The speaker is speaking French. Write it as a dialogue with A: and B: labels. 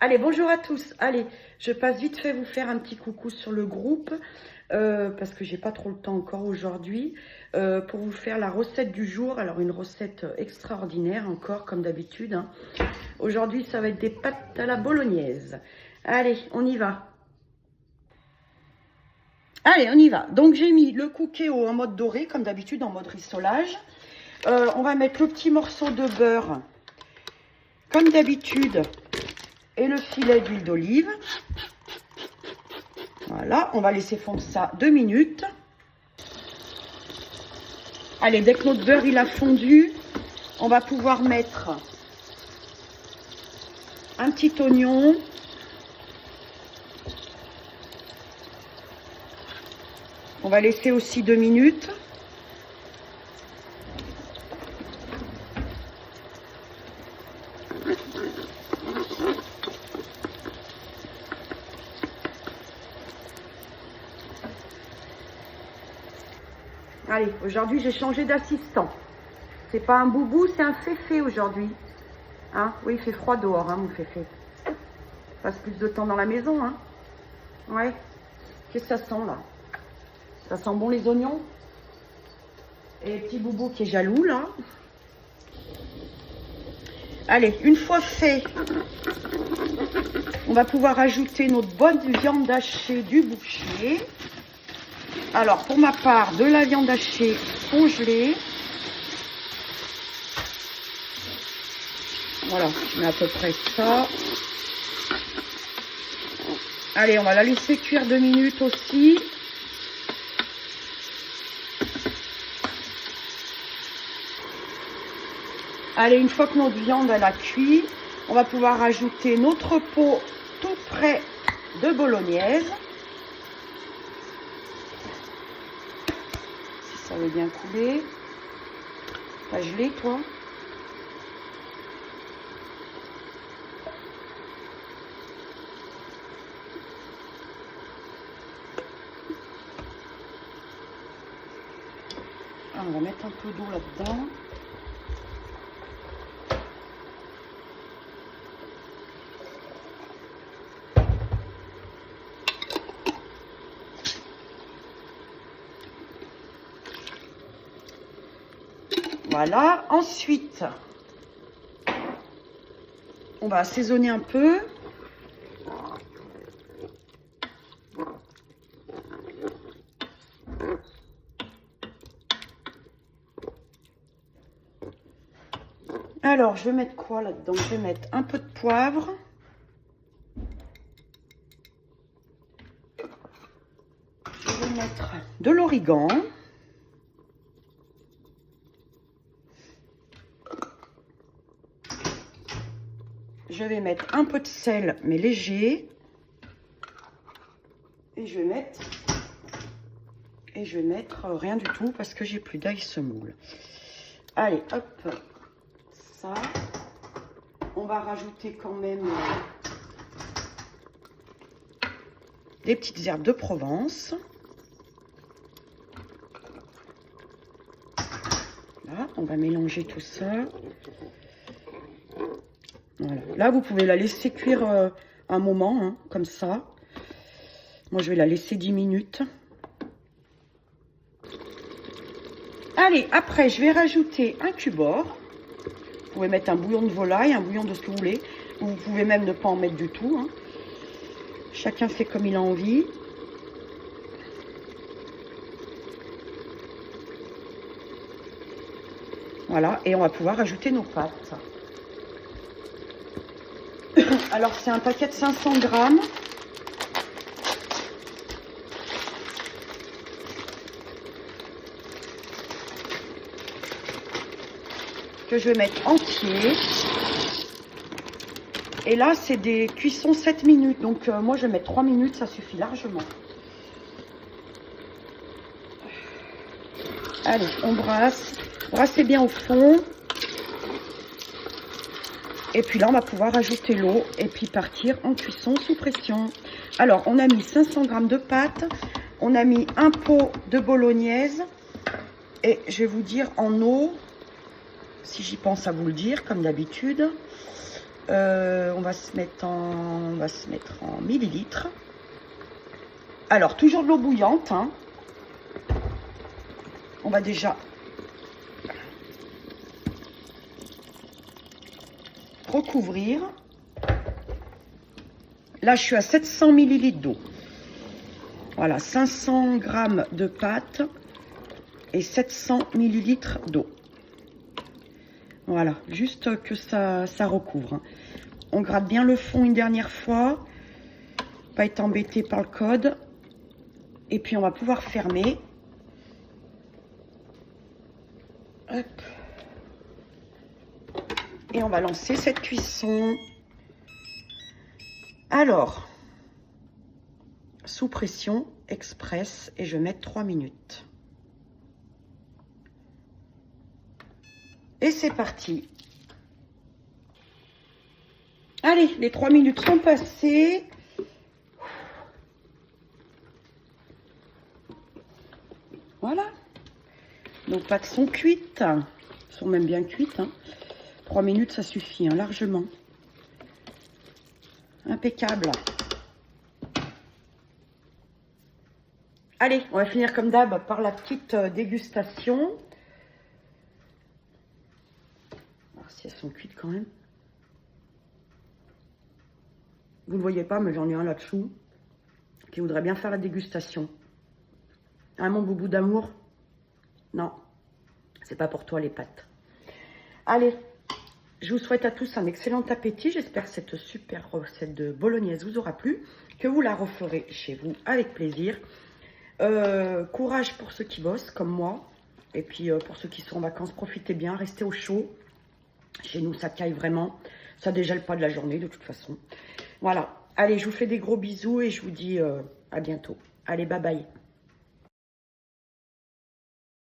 A: Allez, bonjour à tous. Allez, je passe vite fait vous faire un petit coucou sur le groupe parce que j'ai pas trop le temps encore aujourd'hui pour vous faire la recette du jour. Alors, une recette extraordinaire encore comme d'habitude, hein. Aujourd'hui, ça va être des pâtes à la bolognaise. Allez, on y va. Allez, on y va. Donc, j'ai mis le cookéo en mode doré comme d'habitude, en mode rissolage. On va mettre le petit morceau de beurre comme d'habitude. Et le filet d'huile d'olive. Voilà, on va laisser fondre ça 2 minutes. Allez, dès que notre beurre il a fondu, on va pouvoir mettre un petit oignon. On va laisser aussi 2 minutes. Allez, aujourd'hui, j'ai changé d'assistant. C'est pas un boubou, c'est un féfé aujourd'hui. Hein? Oui, il fait froid dehors, hein, mon féfé. Passe plus de temps dans la maison, hein. Ouais. Qu'est-ce que ça sent, là? Ça sent bon, les oignons? Et petit boubou qui est jaloux, là. Allez, une fois fait, on va pouvoir ajouter notre bonne viande hachée du boucher. Alors, pour ma part, de la viande hachée congelée. Voilà, je mets à peu près ça. Allez, on va la laisser cuire 2 minutes aussi. Allez, une fois que notre viande elle a cuit, on va pouvoir ajouter notre pot tout prêt de bolognaise. Ça veut bien couler. T'as gelé, toi? Ah, on va mettre un peu d'eau là-dedans. Voilà, ensuite, on va assaisonner un peu. Alors, je vais mettre quoi là-dedans? Je vais mettre un peu de poivre. Je vais mettre de l'origan. Je vais mettre un peu de sel, mais léger. Et je vais mettre rien du tout parce que j'ai plus d'ail semoule. Allez, hop, ça. On va rajouter quand même des petites herbes de Provence. Là, on va mélanger tout ça. Voilà. Là, vous pouvez la laisser cuire un moment, hein, comme ça. Moi, je vais la laisser 10 minutes. Allez, après, je vais rajouter un cubord. Vous pouvez mettre un bouillon de volaille, un bouillon de ce que vous voulez. Ou vous pouvez même ne pas en mettre du tout, hein. Chacun fait comme il a envie. Voilà, et on va pouvoir ajouter nos pâtes. Alors, c'est un paquet de 500 grammes. Que je vais mettre entier. Et là, c'est des cuissons 7 minutes. Donc, moi, je vais mettre 3 minutes, ça suffit largement. Allez, on brasse. Brassez bien au fond. Et puis là, on va pouvoir ajouter l'eau et puis partir en cuisson sous pression. Alors, on a mis 500 g de pâtes. On a mis un pot de bolognaise. Et je vais vous dire en eau, si j'y pense à vous le dire, comme d'habitude. On va se mettre en millilitres. Alors, toujours de l'eau bouillante. Hein. On va déjà recouvrir. Là, je suis à 700 ml d'eau. Voilà, 500 g de pâte et 700 ml d'eau. Voilà, juste que ça recouvre. On gratte bien le fond une dernière fois. Pas être embêté par le code. Et puis, on va pouvoir fermer. Hop. Et on va lancer cette cuisson. Alors, sous pression, express, et je vais mettre 3 minutes. Et c'est parti. Allez, les 3 minutes sont passées. Voilà. Nos pâtes sont cuites. Elles sont même bien cuites. Hein. 3 minutes, ça suffit, hein, largement. Impeccable. Allez, on va finir comme d'hab par la petite dégustation. Alors, si elles sont cuites quand même. Vous ne voyez pas, mais j'en ai un là-dessous qui voudrait bien faire la dégustation. Hein, mon boubou d'amour? Non, c'est pas pour toi les pâtes. Allez, je vous souhaite à tous un excellent appétit. J'espère que cette super recette de bolognaise vous aura plu, que vous la referez chez vous avec plaisir. Courage pour ceux qui bossent comme moi. Et puis pour ceux qui sont en vacances, profitez bien, restez au chaud. Chez nous, ça caille vraiment. Ça dégèle pas de la journée de toute façon. Voilà. Allez, je vous fais des gros bisous et je vous dis à bientôt. Allez, bye bye.